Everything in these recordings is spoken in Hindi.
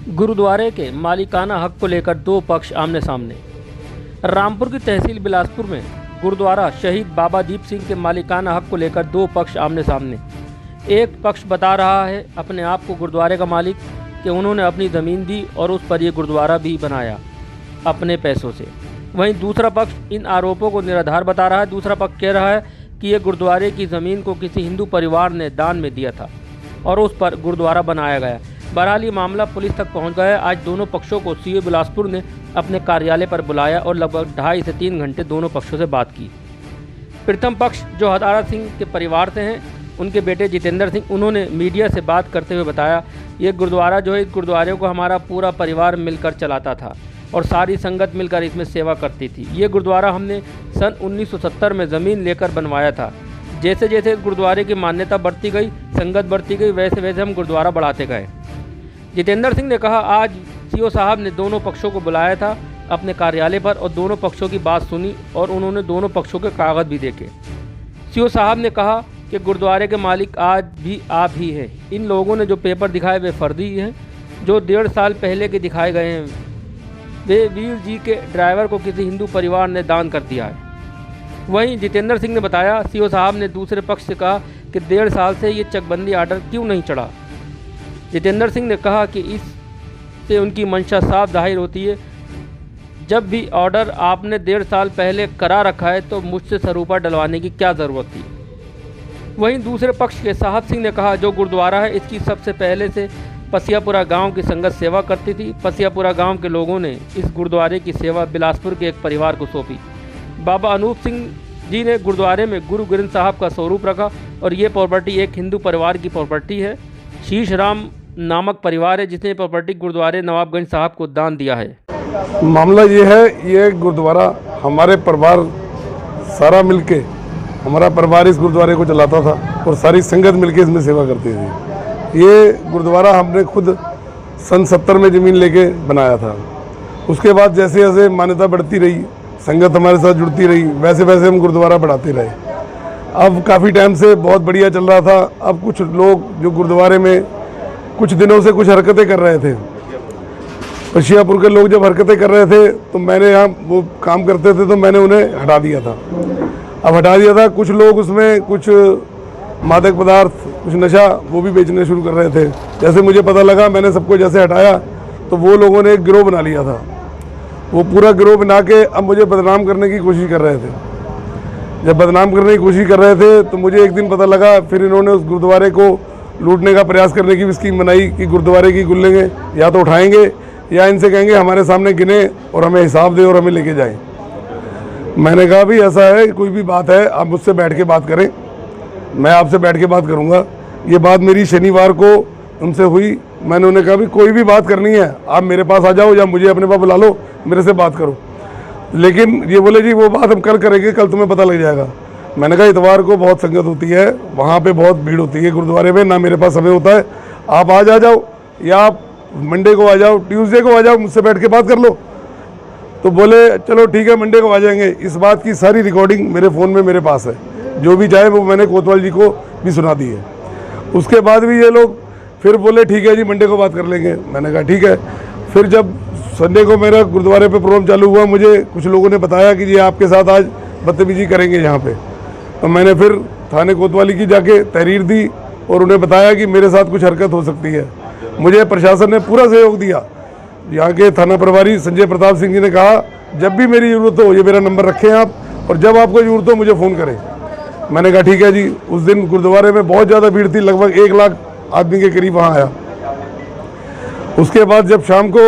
गुरुद्वारे के मालिकाना हक को लेकर दो पक्ष आमने सामने। रामपुर की तहसील बिलासपुर में गुरुद्वारा शहीद बाबा दीप सिंह के मालिकाना हक को लेकर दो पक्ष आमने सामने। एक पक्ष बता रहा है अपने आप को गुरुद्वारे का मालिक कि उन्होंने अपनी ज़मीन दी और उस पर यह गुरुद्वारा भी बनाया अपने पैसों से। वहीं दूसरा पक्ष इन आरोपों को निराधार बता रहा है। दूसरा पक्ष कह रहा है कि यह गुरुद्वारे की ज़मीन को किसी हिंदू परिवार ने दान में दिया था और उस पर गुरुद्वारा बनाया गया। बहरहाल ये मामला पुलिस तक पहुंच गया। आज दोनों पक्षों को सीओ बिलासपुर ने अपने कार्यालय पर बुलाया और लगभग 2.5 से 3 घंटे दोनों पक्षों से बात की। प्रथम पक्ष जो हदारा सिंह के परिवार से हैं, उनके बेटे जितेंद्र सिंह, उन्होंने मीडिया से बात करते हुए बताया, ये गुरुद्वारा जो है, इस गुरुद्वारे को हमारा पूरा परिवार मिलकर चलाता था और सारी संगत मिलकर इसमें सेवा करती थी। ये गुरुद्वारा हमने सन 1970 में ज़मीन लेकर बनवाया था। जैसे जैसे इस गुरुद्वारे की मान्यता बढ़ती गई, संगत बढ़ती गई, वैसे वैसे हम गुरुद्वारा बढ़ाते गए। जितेंद्र सिंह ने कहा, आज सीओ साहब ने दोनों पक्षों को बुलाया था अपने कार्यालय पर और दोनों पक्षों की बात सुनी और उन्होंने दोनों पक्षों के कागज़ भी देखे। सीओ साहब ने कहा कि गुरुद्वारे के मालिक आज भी आप ही हैं। इन लोगों ने जो पेपर दिखाए वे फर्जी हैं। जो 1.5 साल पहले के दिखाए गए हैं वे वीर जी के ड्राइवर को किसी हिंदू परिवार ने दान कर दिया है। वहीं जितेंद्र सिंह ने बताया, सीओ साहब ने दूसरे पक्ष से कहा कि 1.5 साल से ये चकबंदी आर्डर क्यों नहीं चढ़ा। जितेंद्र सिंह ने कहा कि इससे उनकी मंशा साफ जाहिर होती है। जब भी ऑर्डर आपने 1.5 साल पहले करा रखा है तो मुझसे सरूपा डलवाने की क्या ज़रूरत थी। वहीं दूसरे पक्ष के साहब सिंह ने कहा, जो गुरुद्वारा है इसकी सबसे पहले से पसियापुरा गांव की संगत सेवा करती थी। पसियापुरा गांव के लोगों ने इस गुरुद्वारे की सेवा बिलासपुर के एक परिवार को सौंपी। बाबा अनूप सिंह जी ने गुरुद्वारे में गुरु ग्रंथ साहब का स्वरूप रखा और ये प्रॉपर्टी एक हिंदू परिवार की प्रॉपर्टी है। शीश राम नामक परिवार है जिसने प्रॉपर्टी गुरुद्वारे नवाबगंज साहब को दान दिया है। मामला ये है, ये गुरुद्वारा हमारे परिवार सारा मिलके, हमारा परिवार इस गुरुद्वारे को चलाता था और सारी संगत मिलके इसमें सेवा करती थी। ये गुरुद्वारा हमने खुद सन 70 में ज़मीन लेके बनाया था। उसके बाद जैसे जैसे मान्यता बढ़ती रही, संगत हमारे साथ जुड़ती रही, वैसे वैसे हम गुरुद्वारा बढ़ाते रहे। अब काफ़ी टाइम से बहुत बढ़िया चल रहा था। अब कुछ लोग जो गुरुद्वारे में कुछ दिनों से कुछ हरकतें कर रहे थे, पशियापुर के लोग जब हरकतें कर रहे थे तो मैंने यहाँ वो काम करते थे तो मैंने उन्हें हटा दिया था। अब हटा दिया था, कुछ लोग उसमें कुछ मादक पदार्थ, कुछ नशा वो भी बेचने शुरू कर रहे थे। जैसे मुझे पता लगा, मैंने सबको जैसे हटाया तो वो लोगों ने एक गिरोह बना लिया था। वो पूरा गिरोह बना के अब मुझे बदनाम करने की कोशिश कर रहे थे। जब बदनाम करने की कोशिश कर रहे थे तो मुझे एक दिन पता लगा, फिर इन्होंने उस गुरुद्वारे को लूटने का प्रयास करने की भी स्कीम बनाई कि गुरुद्वारे की गुल्लेंगे या तो उठाएंगे या इनसे कहेंगे हमारे सामने गिने और हमें हिसाब दे और हमें लेके जाएं। मैंने कहा, भी ऐसा है, कोई भी बात है आप मुझसे बैठ के बात करें, मैं आपसे बैठ के बात करूंगा। ये बात मेरी शनिवार को उनसे हुई। मैंने उन्हें कहा, भी कोई भी बात करनी है आप मेरे पास आ जाओ या मुझे अपने पास बुला लो, मेरे से बात करो। लेकिन ये बोले, जी वो बात हम कल करेंगे, कल तुम्हें पता लग जाएगा। मैंने कहा, इतवार को बहुत संगत होती है, वहाँ पे बहुत भीड़ होती है गुरुद्वारे में, ना मेरे पास समय होता है। आप आज आ जाओ या आप मंडे को आ जाओ, ट्यूसडे को आ जाओ, मुझसे बैठ के बात कर लो। तो बोले चलो ठीक है, मंडे को आ जाएंगे। इस बात की सारी रिकॉर्डिंग मेरे फ़ोन में मेरे पास है, जो भी चाहे वो मैंने कोतवाल जी को भी सुना दी है। उसके बाद भी ये लोग फिर बोले ठीक है जी मंडे को बात कर लेंगे। मैंने कहा ठीक है। फिर जब संडे को मेरा गुरुद्वारे पे प्रोग्राम चालू हुआ, मुझे कुछ लोगों ने बताया कि ये आपके साथ आज बदतमीजी करेंगे यहाँ पे। तो मैंने फिर थाने कोतवाली की जाके तहरीर दी और उन्हें बताया कि मेरे साथ कुछ हरकत हो सकती है। मुझे प्रशासन ने पूरा सहयोग दिया। यहाँ के थाना प्रभारी संजय प्रताप सिंह जी ने कहा, जब भी मेरी ज़रूरत हो ये मेरा नंबर रखें आप, और जब आपको ज़रूरत हो मुझे फ़ोन करें। मैंने कहा ठीक है जी। उस दिन गुरुद्वारे में बहुत ज़्यादा भीड़ थी, लगभग 1 लाख आदमी के करीब वहाँ आया। उसके बाद जब शाम को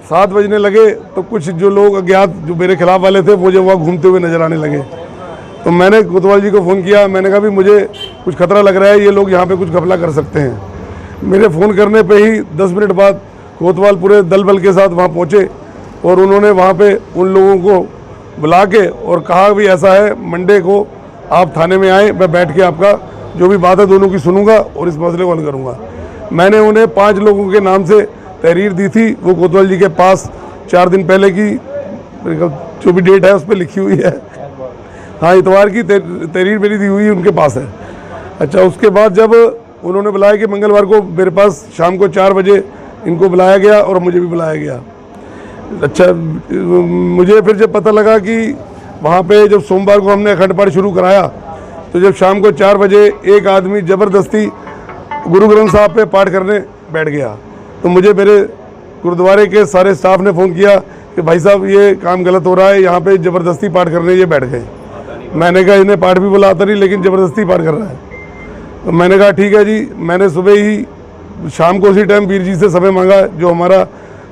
7 बजने लगे तो कुछ जो लोग अज्ञात जो मेरे खिलाफ वाले थे वो जो वहाँ घूमते हुए नजर आने लगे। तो मैंने कोतवाल जी को फ़ोन किया। मैंने कहा, भी मुझे कुछ खतरा लग रहा है, ये लोग यहाँ पे कुछ घपला कर सकते हैं। मेरे फ़ोन करने पे ही 10 मिनट बाद कोतवाल पूरे दल बल के साथ वहाँ पहुँचे और उन्होंने वहाँ पे उन लोगों को बुला के और कहा, भी ऐसा है मंडे को आप थाने में आए, मैं बैठ के आपका जो भी बात है दोनों की सुनूंगा और इस मसले को हल करूँगा। मैंने उन्हें 5 लोगों के नाम से तहरीर दी थी, वो कोतवाल जी के पास 4 दिन पहले की जो भी डेट है उस पर लिखी हुई है। हाँ, इतवार की तहरीर मेरी दी हुई उनके पास है। अच्छा, उसके बाद जब उन्होंने बुलाया कि मंगलवार को मेरे पास शाम को 4 बजे इनको बुलाया गया और मुझे भी बुलाया गया। अच्छा, मुझे फिर जब पता लगा कि वहाँ पे जब सोमवार को हमने अखंड पाठ शुरू कराया तो जब शाम को 4 बजे एक आदमी ज़बरदस्ती गुरु ग्रंथ साहब पे पाठ करने बैठ गया, तो मुझे मेरे गुरुद्वारे के सारे स्टाफ ने फ़ोन किया कि भाई साहब ये काम गलत हो रहा है, यहाँ पे ज़बरदस्ती पाठ करने ये बैठ गए। मैंने कहा इन्हें पाठ भी बोला आता नहीं, लेकिन ज़बरदस्ती पाठ कर रहा है। तो मैंने कहा ठीक है जी। मैंने सुबह ही शाम को उसी टाइम वीर जी से समय मांगा, जो हमारा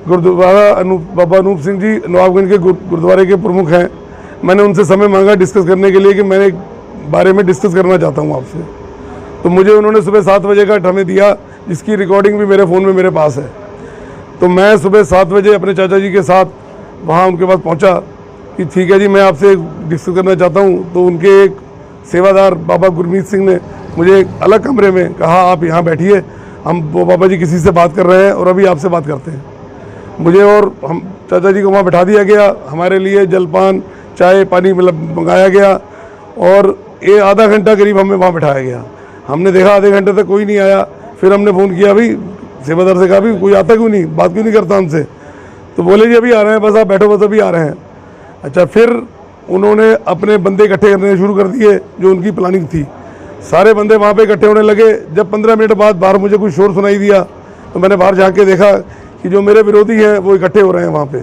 गुरुद्वारा बाबा अनूप सिंह जी नवाबगंज के गुरुद्वारे के प्रमुख हैं। मैंने उनसे समय मांगा डिस्कस करने के लिए कि मैं एक बारे में डिस्कस करना चाहता हूँ आपसे। तो मुझे उन्होंने सुबह 7 बजे का हमें दिया, जिसकी रिकॉर्डिंग भी मेरे फ़ोन में मेरे पास है। तो मैं सुबह 7 बजे अपने चाचा जी के साथ वहाँ उनके पास पहुँचा कि ठीक है जी, मैं आपसे डिस्कस करना चाहता हूँ। तो उनके एक सेवादार बाबा गुरमीत सिंह ने मुझे एक अलग कमरे में कहा, आप यहाँ बैठिए, हम वो बाबा जी किसी से बात कर रहे हैं और अभी आपसे बात करते हैं। मुझे और हम चाचा जी को वहाँ बैठा दिया गया। हमारे लिए जलपान, चाय, पानी मतलब मंगाया गया और ये आधा घंटा करीब हमें वहाँ बैठाया गया। हमने देखा आधे घंटे तक कोई नहीं आया। फिर हमने फ़ोन किया, भाई सेवादार से कहा, भी कोई आता क्यों नहीं, बात क्यों नहीं करता हमसे? तो बोले जी अभी आ रहे हैं, बस आप बैठो, बस अभी आ रहे हैं। अच्छा, फिर उन्होंने अपने बंदे इकट्ठे करने शुरू कर दिए, जो उनकी प्लानिंग थी। सारे बंदे वहाँ पे इकट्ठे होने लगे। जब 15 मिनट बाद बाहर मुझे कुछ शोर सुनाई दिया तो मैंने बाहर झाँक के देखा कि जो मेरे विरोधी हैं वो इकट्ठे हो रहे हैं वहाँ पे।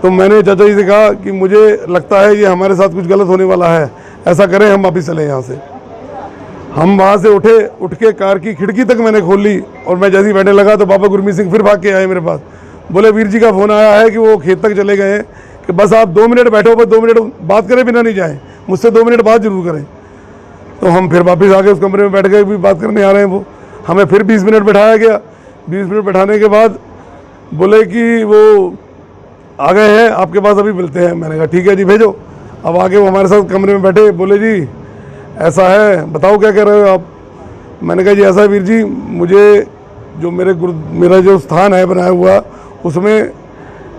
तो मैंने चाचा जी से कहा कि मुझे लगता है ये हमारे साथ कुछ गलत होने वाला है, ऐसा करें हम वापिस चले यहाँ से। हम वहाँ से उठ के कार की खिड़की तक मैंने खोल ली और मैं जैसे ही बैठने लगा तो बाबा गुरमीत सिंह फिर भाग के आए मेरे पास। बोले वीर जी का फ़ोन आया है कि वो खेत तक चले गए हैं, कि बस आप 2 मिनट बैठो, बस 2 मिनट बात करें बिना नहीं जाएँ, मुझसे 2 मिनट बात जरूर करें। तो हम फिर वापस आके उस कमरे में बैठ गए, भी बात करने आ रहे हैं वो। हमें फिर 20 मिनट बैठाया गया। 20 मिनट बैठाने के बाद बोले कि वो आ गए हैं, आपके पास अभी मिलते हैं। मैंने कहा ठीक है जी, भेजो। अब आके वो हमारे साथ कमरे में बैठे। बोले जी ऐसा है, बताओ क्या कह रहे हो आप? मैंने कहा जी ऐसा है वीर जी, मुझे जो मेरा जो स्थान है बनाया हुआ, उसमें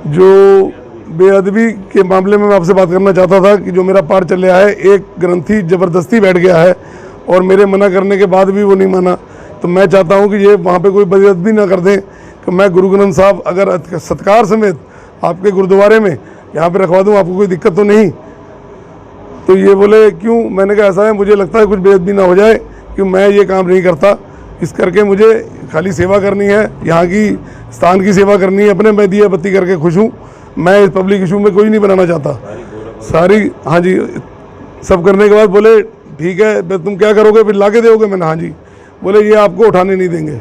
जो बेअदबी के मामले में मैं आपसे बात करना चाहता था कि जो मेरा पाठ चल रहा है, एक ग्रंथी ज़बरदस्ती बैठ गया है और मेरे मना करने के बाद भी वो नहीं माना। तो मैं चाहता हूँ कि ये वहाँ पे कोई बेअदबी ना कर दें, कि मैं गुरु ग्रंथ साहब अगर सत्कार समेत आपके गुरुद्वारे में यहाँ पे रखवा दूँ, आपको कोई दिक्कत तो नहीं? तो ये बोले क्यों? मैंने कहा ऐसा है, मुझे लगता है कुछ बेअदबी ना हो जाए, कि मैं ये काम नहीं करता, इस करके मुझे खाली सेवा करनी है, यहाँ की स्थान की सेवा करनी है, अपने मैं दिया बत्ती करके खुश हूँ। मैं इस पब्लिक इशू में कोई नहीं बनाना चाहता सारी। हाँ जी, सब करने के बाद बोले ठीक है, तुम क्या करोगे, फिर ला के दोगे? मैंने हाँ जी। बोले ये आपको उठाने नहीं देंगे।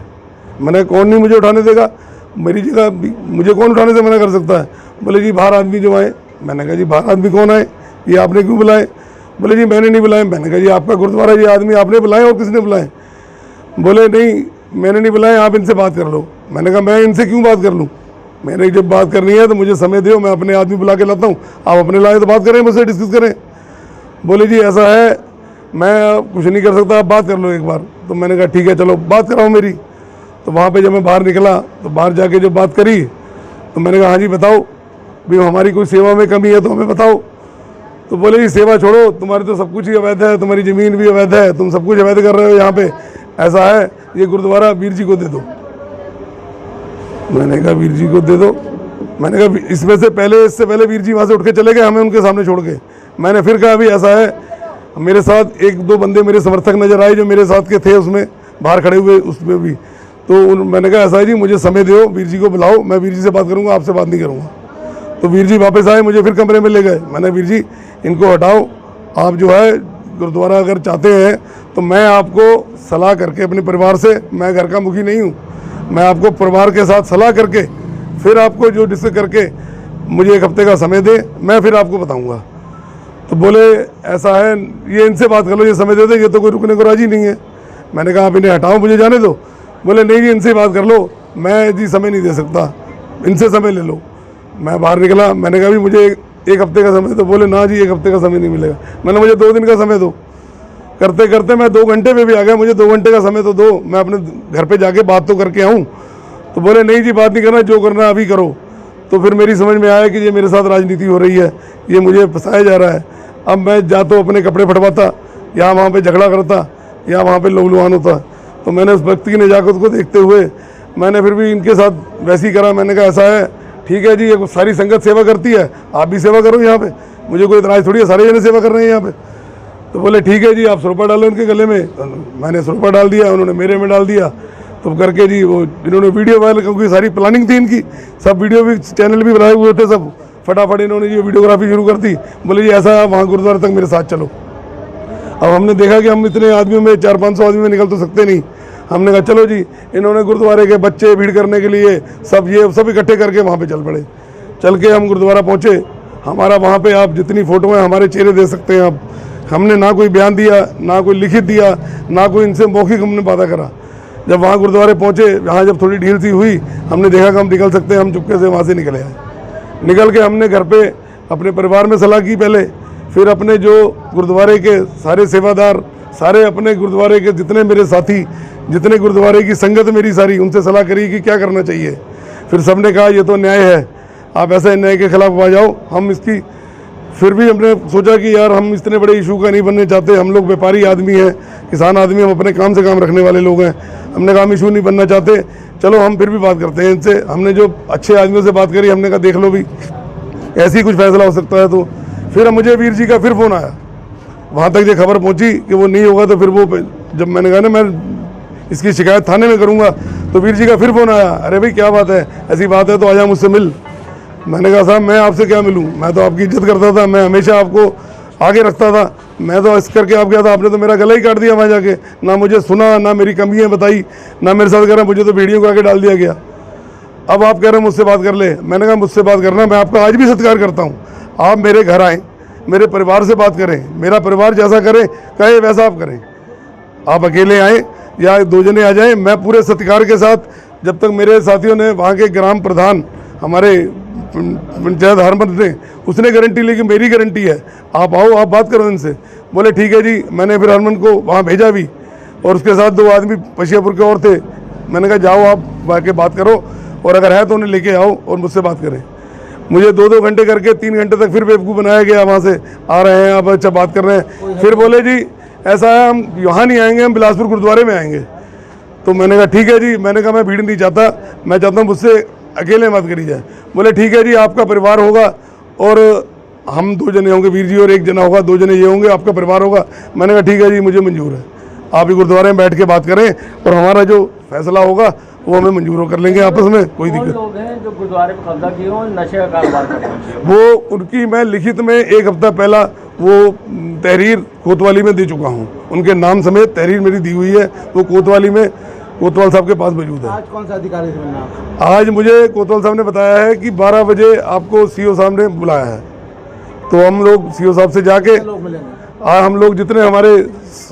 मैंने कौन नहीं मुझे उठाने देगा, मेरी जगह मुझे कौन उठाने से मना कर सकता है? बोले जी बाहर आदमी जो आए। मैंने कहा जी बाहर आदमी कौन आए, ये आपने क्यों बुलाए? बोले जी मैंने नहीं बुलाए। मैंने कहा जी आपका गुरुद्वारा, ये आदमी आपने बुलाए और किसने बुलाए? बोले नहीं मैंने नहीं बुलाए, आप इनसे बात कर लो। मैंने कहा मैं इनसे क्यों बात कर लूँ? मैंने जब बात करनी है तो मुझे समय दो, मैं अपने आदमी बुला के लाता हूँ, आप अपने लाए तो बात करें, मुझसे डिस्कस करें। बोले जी ऐसा है, मैं कुछ नहीं कर सकता, आप बात कर लो एक बार। तो मैंने कहा ठीक है चलो बात कराओ मेरी। तो वहाँ पे जब मैं बाहर निकला तो बाहर जाके जब बात करी तो मैंने कहा हाँ जी बताओ, भाई हमारी कोई सेवा में कमी है तो हमें बताओ। तो बोले जी सेवा छोड़ो, तुम्हारी तो सब कुछ ही अवैध है, तुम्हारी ज़मीन भी अवैध है, तुम सब कुछ अवैध कर रहे हो यहाँ पे। ऐसा है ये गुरुद्वारा वीर जी को दे दो। मैंने कहा वीर जी को दे दो? मैंने कहा इससे पहले वीर जी वहाँ से उठ के चले गए, हमें उनके सामने छोड़ के। मैंने फिर कहा अभी ऐसा है, मेरे साथ 1-2 बंदे मेरे समर्थक नजर आए जो मेरे साथ के थे, उसमें बाहर खड़े हुए उसमें भी। तो मैंने कहा ऐसा है जी, मुझे समय दो, वीर जी को बुलाओ, मैं वीर जी से बात करूँगा, आपसे बात नहीं करूँगा। तो वीर जी वापस आए, मुझे फिर कमरे में ले गए। मैंने वीर जी इनको हटाओ, आप जो है गुरुद्वारा अगर चाहते हैं तो मैं आपको सलाह करके अपने परिवार से, मैं घर का मुखी नहीं हूँ, मैं आपको परिवार के साथ सलाह करके फिर आपको जो डिस्कस करके मुझे 1 हफ्ते का समय दे, मैं फिर आपको बताऊँगा। तो बोले ऐसा है, ये इनसे बात कर लो, ये समय दे दे, ये तो कोई रुकने को राजी नहीं है। मैंने कहा आप इन्हें हटाओ, मुझे जाने दो। बोले नहीं जी इनसे बात कर लो, मैं जी समय नहीं दे सकता, इनसे समय ले लो। मैं बाहर निकला, मैंने कहा भी मुझे 1 हफ्ते का समय। तो बोले ना जी 1 हफ्ते का समय नहीं मिलेगा। मैंने मुझे 2 दिन का समय दो। करते करते मैं 2 घंटे में भी आ गया, मुझे 2 घंटे का समय तो दो, मैं अपने घर पे जाके बात तो करके आऊँ। तो बोले नहीं जी बात नहीं करना, जो करना अभी करो। तो फिर मेरी समझ में आया कि ये मेरे साथ राजनीति हो रही है, ये मुझे फंसाया जा रहा है। अब मैं जा तो अपने कपड़े फटवाता, या वहाँ पे झगड़ा करता, या वहाँ पे लहू लुहान होता। तो मैंने उस व्यक्ति की नज़ाकत को देखते हुए मैंने फिर भी इनके साथ वैसे ही करा। मैंने कहा ऐसा है, ठीक है जी, ये सारी संगत सेवा करती है, आप भी सेवा करो यहाँ पे, मुझे कोई इतराज थोड़ी है, सारे जने सेवा कर रहे हैं यहाँ पे। तो बोले ठीक है जी, आप सरोपा डालो उनके गले में। मैंने सरोपा डाल दिया, उन्होंने मेरे में डाल दिया। तो करके जी वो इन्होंने वीडियो वायरल, क्योंकि सारी प्लानिंग थी इनकी, सब वीडियो भी चैनल भी बनाए हुए थे, सब फटाफट इन्होंने जी वीडियोग्राफी शुरू कर दी। बोले जी ऐसा है, वहाँ गुरुद्वारे तक मेरे साथ चलो। अब हमने देखा कि हम इतने आदमियों में 400-500 आदमी में निकल तो सकते नहीं। हमने कहा चलो जी, इन्होंने गुरुद्वारे के बच्चे भीड़ करने के लिए सब इकट्ठे करके वहाँ पे चल पड़े। चल के हम गुरुद्वारा पहुँचे। हमारा वहाँ पे आप जितनी फ़ोटो हैं हमारे चेहरे दे सकते हैं आप। हमने ना कोई बयान दिया, ना कोई लिखित दिया, ना कोई इनसे मौखिक हमने वादा करा। जब वहाँ गुरुद्वारे पहुँचे, वहाँ जब थोड़ी ढील सी हुई, हमने देखा कि हम निकल सकते हैं, हम चुपके से वहाँ से निकले आए। निकल के हमने घर पे अपने परिवार में सलाह की पहले, फिर अपने जो गुरुद्वारे के सारे सेवादार, सारे अपने गुरुद्वारे के जितने मेरे साथी, जितने गुरुद्वारे की संगत मेरी सारी, उनसे सलाह करी कि क्या करना चाहिए। फिर सबने कहा ये तो न्याय है, आप ऐसे न्याय के खिलाफ आ जाओ। हम इसकी फिर भी हमने सोचा कि यार हम इतने बड़े इशू का नहीं बनने चाहते, हम लोग व्यापारी आदमी हैं, किसान आदमी, हम अपने काम से काम रखने वाले लोग हैं। हमने कहा हम इशू नहीं बनना चाहते, चलो हम फिर भी बात करते हैं इनसे। हमने जो अच्छे आदमियों से बात करी, हमने कहा देख लो भी ऐसे ही कुछ फैसला हो सकता है। तो फिर मुझे वीर जी का फिर फ़ोन आया, वहाँ तक ये खबर पहुँची कि वो नहीं होगा। तो फिर वो जब मैंने कहा ना मैं इसकी शिकायत थाने में करूँगा, तो वीर जी का फिर फ़ोन आया, अरे भाई क्या बात है, ऐसी बात है तो आजा मुझसे मिल। मैंने कहा साहब मैं आपसे क्या मिलूं, मैं तो आपकी इज्जत करता था, मैं हमेशा आपको आगे रखता था, मैं तो इस करके आप गया था, आपने तो मेरा गला ही काट दिया वहाँ जाके, ना मुझे सुना, ना मेरी कमियाँ बताई, ना मेरे साथ कह रहा, मुझे तो वीडियो को आके डाल दिया गया। अब आप कह रहे हैं मुझसे बात कर ले। मैंने कहा मुझसे बात करना, मैं आपका आज भी सत्कार करता हूँ, आप मेरे घर आएँ, मेरे परिवार से बात करें, मेरा परिवार जैसा करे कहे वैसा आप करें। आप अकेले आएँ या 2 जने आ जाएँ, मैं पूरे सत्कार के साथ, जब तक मेरे साथियों ने, वहाँ के ग्राम प्रधान हमारे पंचायत हरमत ने, उसने गारंटी ली कि मेरी गारंटी है, आप आओ, आप बात करो इनसे। बोले ठीक है जी। मैंने फिर हरमत को वहाँ भेजा भी, और उसके साथ 2 आदमी पशियापुर के और थे। मैंने कहा जाओ आप बाकी बात करो, और अगर है तो उन्हें लेके आओ और मुझसे बात करें। मुझे 2-2 घंटे करके 3 घंटे तक फिर बेवकूफ़ बनाया गया। वहाँ से आ रहे हैं, अब अच्छा बात कर रहे हैं। फिर बोले जी ऐसा है, हम यहाँ नहीं आएंगे, हम बिलासपुर गुरुद्वारे में आएंगे। तो मैंने कहा ठीक है जी। मैंने कहा मैं भीड़ नहीं चाहता, मैं चाहता हूँ मुझसे अकेले मत करी जाए। बोले ठीक है जी, आपका परिवार होगा और हम 2 जने होंगे, वीर जी और 1 जना होगा, 2 जने ये होंगे, आपका परिवार होगा। मैंने कहा ठीक है जी, मुझे मंजूर है, आप ही गुरुद्वारे में बैठ के बात करें और हमारा जो फैसला होगा वो हमें मंजूर कर लेंगे आपस में, कोई दिक्कत। लोग हैं जो गुरुद्वारे में कब्जा किए और नशे का कारोबार करते हैं, वो उनकी मैं लिखित में 1 हफ्ता पहला वो तहरीर कोतवाली में दे चुका हूँ, उनके नाम समेत तहरीर मेरी दी हुई है, वो कोतवाली में कोतवाल साहब के पास मौजूद है। आज कौन सा अधिकारी से मिलना? आज मुझे कोतवाल साहब ने बताया है कि 12 बजे आपको सीओ साहब ने बुलाया है। तो हम लोग सीओ साहब से जाके लोग मिलेंगे। हम लोग जितने हमारे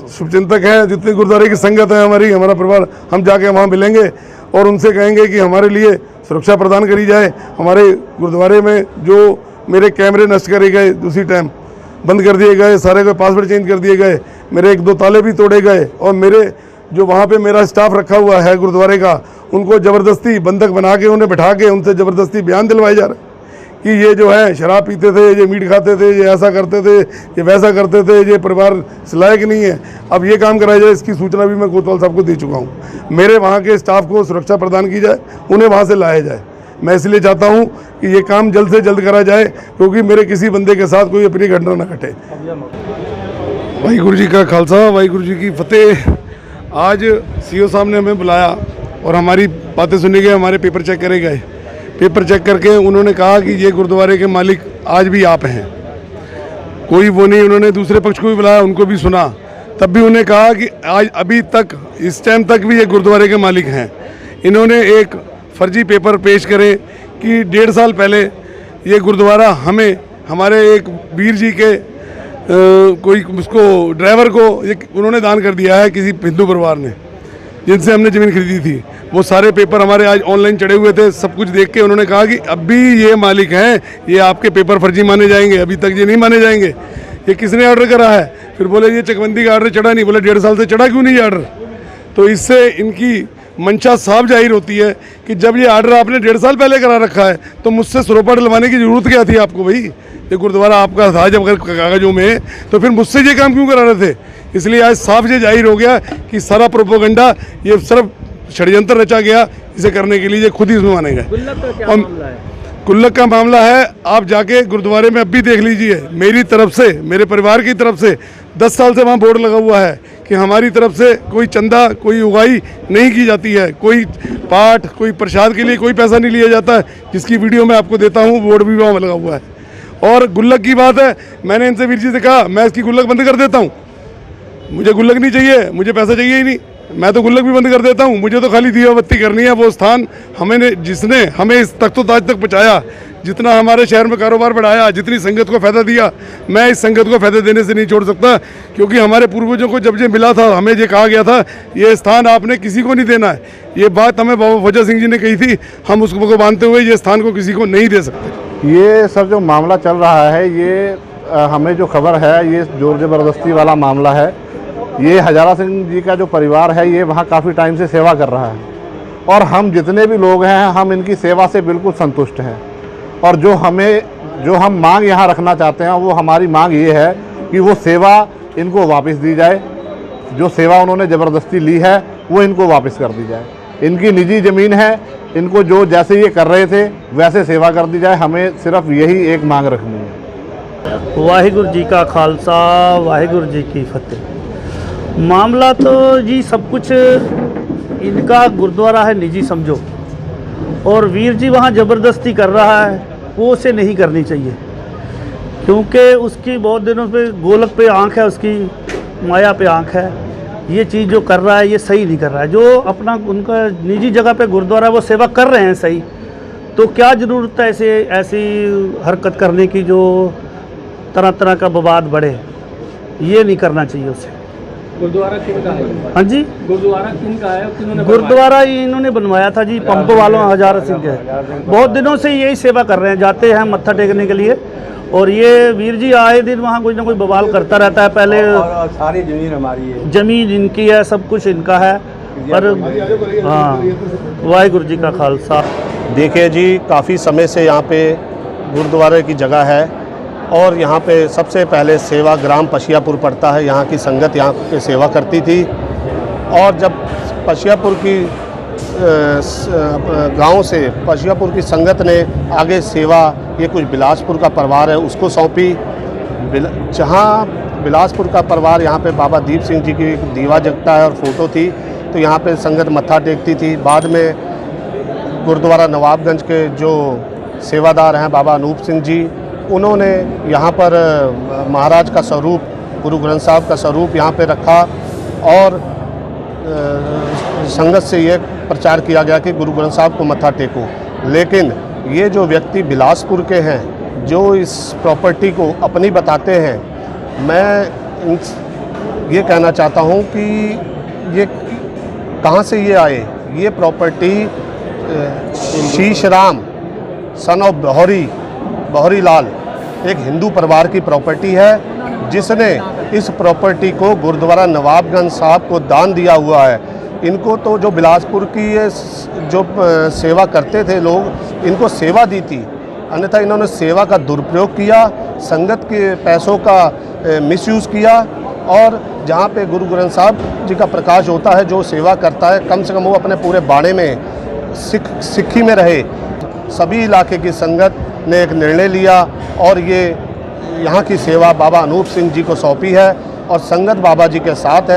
शुभचिंतक हैं, जितने गुरुद्वारे की संगत है हमारी, हमारा परिवार, हम जाके वहाँ मिलेंगे और उनसे कहेंगे कि हमारे लिए सुरक्षा प्रदान करी जाए। हमारे गुरुद्वारे में जो मेरे कैमरे नष्ट करे गए, उसी टाइम बंद कर दिए गए, सारे के पासवर्ड चेंज कर दिए गए, मेरे 1-2 ताले भी तोड़े गए, और मेरे जो वहाँ पे मेरा स्टाफ रखा हुआ है गुरुद्वारे का, उनको ज़बरदस्ती बंधक बना के, उन्हें बैठा के, उनसे ज़बरदस्ती बयान दिलवाए जा रहे कि ये जो है शराब पीते थे, ये मीट खाते थे, ये ऐसा करते थे, ये वैसा करते थे, ये परिवार लायक नहीं है। अब ये काम कराया जाए, इसकी सूचना भी मैं कोतवाल साहब को दे चुका हूँ। मेरे वहाँ के स्टाफ को सुरक्षा प्रदान की जाए, उन्हें वहाँ से लाया जाए। मैं इसलिए चाहता हूँ कि ये काम जल्द से जल्द करा जाए, क्योंकि मेरे किसी बंदे के साथ कोई अपनी घटना न घटे। वाहिगुरू जी का खालसा, वाहिगुरू जी की फतेह। आज सीओ साहब ने हमें बुलाया और हमारी बातें सुनी गई, हमारे पेपर चेक करे गए। पेपर चेक करके उन्होंने कहा कि ये गुरुद्वारे के मालिक आज भी आप हैं, कोई वो नहीं। उन्होंने दूसरे पक्ष को भी बुलाया, उनको भी सुना, तब भी उन्हें कहा कि आज अभी तक, इस टाइम तक भी ये गुरुद्वारे के मालिक हैं। इन्होंने एक फर्जी पेपर पेश करे कि 1.5 साल पहले ये गुरुद्वारा हमें, हमारे एक वीर जी के कोई उसको ड्राइवर को उन्होंने दान कर दिया है किसी हिंदू परिवार ने, जिनसे हमने ज़मीन खरीदी थी। वो सारे पेपर हमारे आज ऑनलाइन चढ़े हुए थे। सब कुछ देख के उन्होंने कहा कि अभी ये मालिक हैं, ये आपके पेपर फर्जी माने जाएंगे, अभी तक ये नहीं माने जाएंगे। ये किसने ऑर्डर करा है? फिर बोले ये चकबंदी का ऑर्डर चढ़ा नहीं। बोले 1.5 साल से चढ़ा क्यों नहीं ऑर्डर? तो इससे इनकी मंशा साफ जाहिर होती है कि जब ये ऑर्डर आपने 1.5 साल पहले करा रखा है तो मुझसे सरोपा डलवाने की ज़रूरत क्या थी आपको? भाई ये गुरुद्वारा आपका था जब अगर कागजों में, तो फिर मुझसे ये काम क्यों करा रहे थे? इसलिए आज साफ ये जाहिर हो गया कि सारा प्रोपोगंडा ये सिर्फ षड्यंत्र रचा गया इसे करने के लिए, ये खुद ही इसमें माने गए। गुल्लक का क्या और मामला है? गुल्लक का मामला है, आप जाके गुरुद्वारे में अब भी देख लीजिए, मेरी तरफ से, मेरे परिवार की तरफ से 10 साल से वहाँ बोर्ड लगा हुआ है कि हमारी तरफ से कोई चंदा, कोई उगाई नहीं की जाती है, कोई पाठ, कोई प्रसाद के लिए कोई पैसा नहीं लिया जाता है, जिसकी वीडियो मैं आपको देता हूँ, बोर्ड भी वहाँ लगा हुआ है। और गुल्लक की बात है, मैंने इनसे वीर जी से कहा मैं इसकी गुल्लक बंद कर देता हूँ, मुझे गुल्लक नहीं चाहिए, मुझे पैसा चाहिए ही नहीं, मैं तो गुल्लक भी बंद कर देता हूँ, मुझे तो खाली दिया बत्ती करनी है। वो स्थान हमें, जिसने हमें इस तख्तो-ताज तक पहुँचाया, जितना हमारे शहर में कारोबार बढ़ाया, जितनी संगत को फ़ायदा दिया, मैं इस संगत को फ़ायदा देने से नहीं छोड़ सकता, क्योंकि हमारे पूर्वजों को जब ये मिला था, हमें ये कहा गया था ये स्थान आपने किसी को नहीं देना है। ये बात हमें बाबा फौजा सिंह जी ने कही थी, हम उसको मानते हुए ये स्थान को किसी को नहीं दे सकते। ये सब जो मामला चल रहा है, ये हमें जो खबर है, ये जोर ज़बरदस्ती वाला मामला है। ये हजारा सिंह जी का जो परिवार है, ये वहाँ काफ़ी टाइम से सेवा कर रहा है और हम जितने भी लोग हैं, हम इनकी सेवा से बिल्कुल संतुष्ट हैं। और जो हम मांग यहाँ रखना चाहते हैं, वो हमारी मांग ये है कि वो सेवा इनको वापस दी जाए, जो सेवा उन्होंने ज़बरदस्ती ली है वो इनको वापस कर दी जाए। इनकी निजी ज़मीन है, इनको जो जैसे ये कर रहे थे वैसे सेवा कर दी जाए। हमें सिर्फ यही एक मांग रखनी है। वाहिगुरु जी का खालसा, वाहिगुरु जी की फतेह। मामला तो जी सब कुछ इनका गुरुद्वारा है निजी समझो, और वीर जी वहाँ ज़बरदस्ती कर रहा है, वो उसे नहीं करनी चाहिए, क्योंकि उसकी बहुत दिनों पे गोलक पे आंख है, उसकी माया पे आंख है। ये चीज़ जो कर रहा है ये सही नहीं कर रहा है। जो अपना उनका निजी जगह पे गुरुद्वारा वो सेवा कर रहे हैं सही, तो क्या ज़रूरत है ऐसी हरकत करने की जो तरह तरह का विवाद बढ़े। ये नहीं करना चाहिए उसे। गुरुद्वारा किनका है? हाँ जी, गुरुद्वारा किनका है? किन्होंने गुरुद्वारा इन्होंने बनवाया था जी, पंप वालों हजारा सिंह के। बहुत दिनों से यही सेवा कर रहे हैं, जाते हैं मत्था टेकने के लिए। और ये वीर जी आए दिन वहाँ कोई ना कोई बवाल करता रहता है। पहले सारी ज़मीन हमारी है, जमीन इनकी है, सब कुछ इनका है। पर हाँ, वाहिगुरु जी का खालसा। देखिए जी, काफ़ी समय से यहाँ पे गुरुद्वारे की जगह है और यहाँ पे सबसे पहले सेवा ग्राम पशियापुर पड़ता है, यहाँ की संगत यहाँ पे सेवा करती थी। और जब पशियापुर की गांव से पशियापुर की संगत ने आगे सेवा, ये कुछ बिलासपुर का परिवार है उसको सौंपी। जहाँ बिलासपुर का परिवार, यहाँ पे बाबा दीप सिंह जी की एक दीवा जगता है और फ़ोटो थी, तो यहाँ पे संगत मत्था टेकती थी। बाद में गुरुद्वारा नवाबगंज के जो सेवादार हैं बाबा अनूप सिंह जी, उन्होंने यहाँ पर महाराज का स्वरूप, गुरु ग्रंथ साहब का स्वरूप यहाँ पे रखा और संगत से ये प्रचार किया गया कि गुरु ग्रंथ साहब को मत्था टेको। लेकिन ये जो व्यक्ति बिलासपुर के हैं, जो इस प्रॉपर्टी को अपनी बताते हैं, मैं ये कहना चाहता हूँ कि ये कहाँ से ये आए। ये प्रॉपर्टी शीश राम सन ऑफ बहरी लाल, एक हिंदू परिवार की प्रॉपर्टी है, जिसने इस प्रॉपर्टी को गुरुद्वारा नवाबगंज साहब को दान दिया हुआ है। इनको तो जो बिलासपुर की ये जो सेवा करते थे लोग, इनको सेवा दी थी, अन्यथा इन्होंने सेवा का दुरुपयोग किया, संगत के पैसों का मिसयूज़ किया। और जहाँ पे गुरु ग्रंथ साहब जी का प्रकाश होता है, जो सेवा करता है, कम से कम वो अपने पूरे बाड़े में सिक्खी में रहे। सभी इलाके की संगत ने एक निर्णय लिया और ये यहाँ की सेवा बाबा अनूप सिंह जी को सौंपी है और संगत बाबा जी के साथ है।